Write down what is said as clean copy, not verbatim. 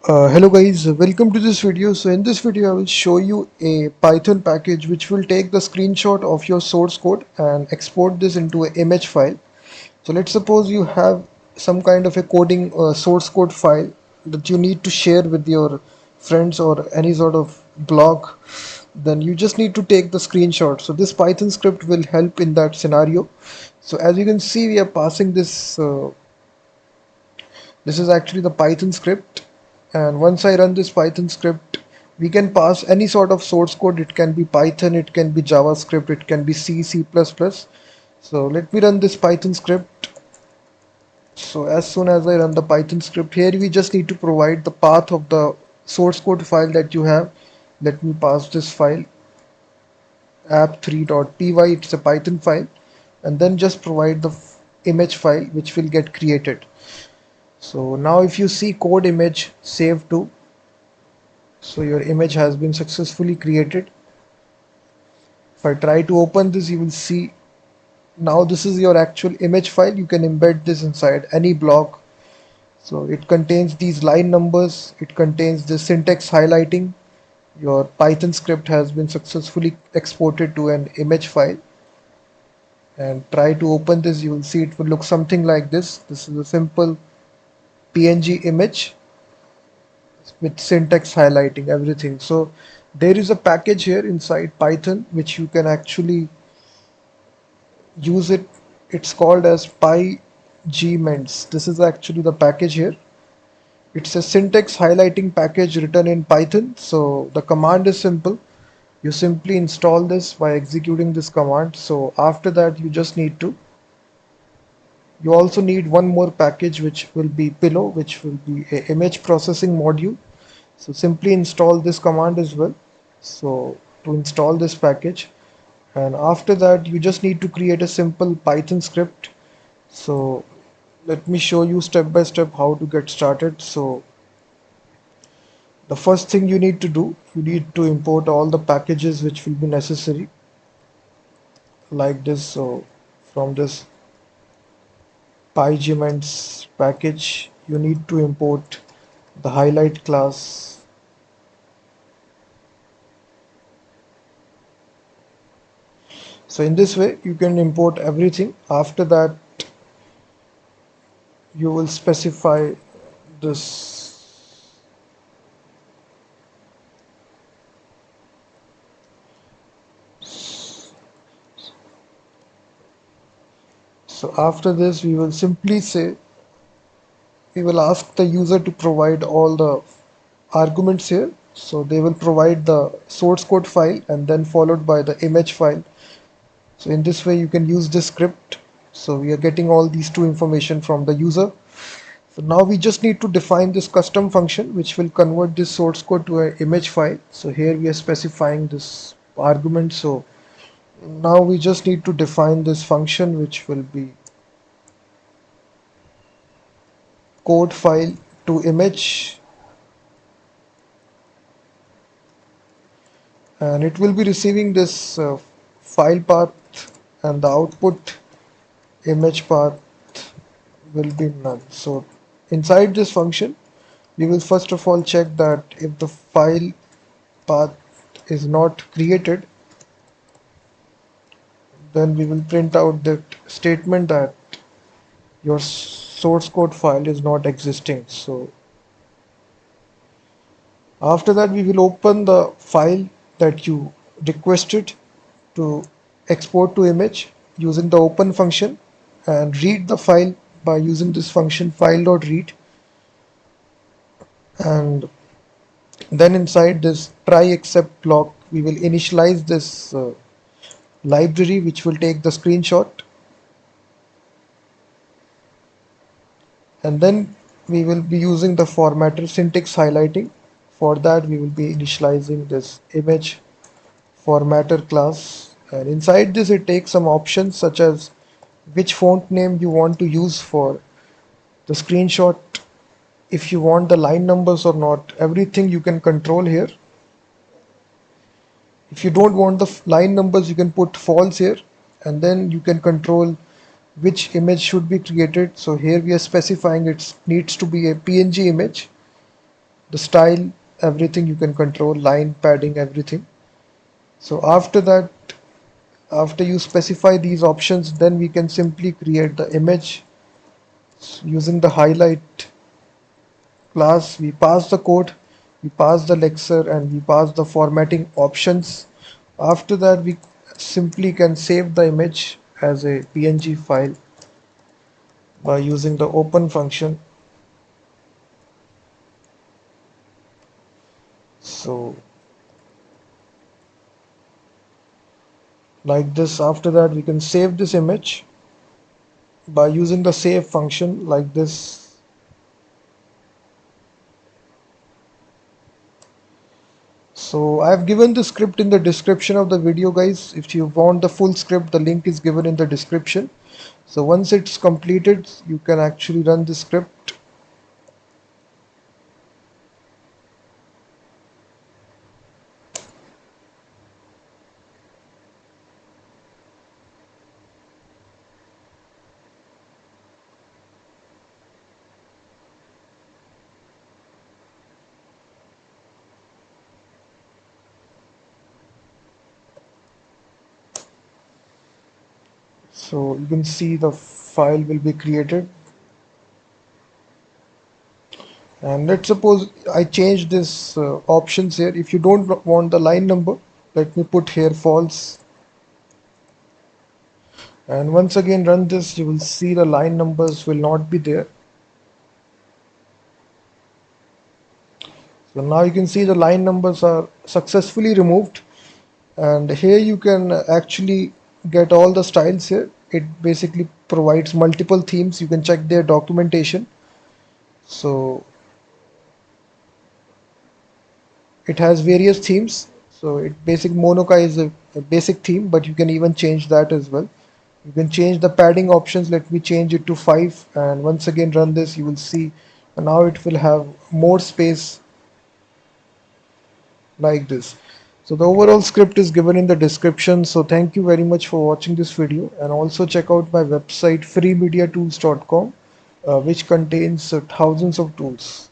Hello guys, welcome to this video. So in this video I will show you a Python package which will take the screenshot of your source code and export this into an image file. So let's suppose you have some kind of a coding source code file that you need to share with your friends or any sort of blog. Then you just need to take the screenshot. So this Python script will help in that scenario. So as you can see, we are passing this this is actually the Python script, and once I run this Python script, we can pass any sort of source code. It can be Python, it can be JavaScript, it can be C, C++. So let me run this Python script. So as soon as I run the Python script, here we just need to provide the path of the source code file that you have. Let me pass this file app3.py. It's a Python file, and then just provide the image file which will get created. So now if you see code image save to, so your image has been successfully created. If I try to open this, you will see now this is your actual image file. You can embed this inside any block. So it contains these line numbers, it contains the syntax highlighting. Your Python script has been successfully exported to an image file. And try to open this, you will see it will look something like this. This is a simple PNG image with syntax highlighting everything. So there is a package here inside Python which you can actually use it. It's called as pygments. This is actually the package here. It's a syntax highlighting package written in Python. So the command is simple. You simply install this by executing this command. So after that you also need one more package which will be pillow, which will be a image processing module. So simply install this command as well. So to install this package, and after that you just need to create a simple Python script. So let me show you step by step how to get started. So the first thing you need to do, you need to import all the packages which will be necessary like this. So from this pygments package you need to import the highlight class. So in this way you can import everything. After that you will specify this. So after this we will simply say, we will ask the user to provide all the arguments here. So they will provide the source code file and then followed by the image file. So in this way you can use this script. So we are getting all these two information from the user. So now we just need to define this custom function which will convert this source code to an image file. So here we are specifying this argument. So now we just need to define this function which will be code file to image, and it will be receiving this file path, and the output image path will be none. So inside this function we will first of all check that if the file path is not created, then we will print out that statement that your source code file is not existing. So after that we will open the file that you requested to export to image using the open function and read the file by using this function file.read. And then inside this try except block we will initialize this library which will take the screenshot, and then we will be using the formatter syntax highlighting. For that we will be initializing this image formatter class, and inside this it takes some options such as which font name you want to use for the screenshot, if you want the line numbers or not, everything you can control here. If you don't want the line numbers you can put false here, and then you can control which image should be created. So here we are specifying it needs to be a PNG image. the style, everything you can control, line, padding, everything. So after that, after you specify these options, then we can simply create the image using the highlight class. We pass the code, we pass the lexer, and we pass the formatting options. After that, we simply can save the image as a PNG file by using the open function. So like this, after that we can save this image by using the save function like this. So I have given the script in the description of the video, guys. If you want the full script, the link is given in the description. So once it's completed, you can actually run the script. So you can see the file will be created. And let's suppose I change this options here. If you don't want the line number, let me put here false. And once again run this, you will see the line numbers will not be there. So now you can see the line numbers are successfully removed. And here you can actually get all the styles here. It basically provides multiple themes. You can check their documentation. So it has various themes. So it basic Monoka is a basic theme, but you can even change that as well. You can change the padding options. Let me change it to 5, and once again run this. You will see now it will have more space like this. So the overall script is given in the description. So thank you very much for watching this video, and also check out my website freemediatools.com, which contains thousands of tools.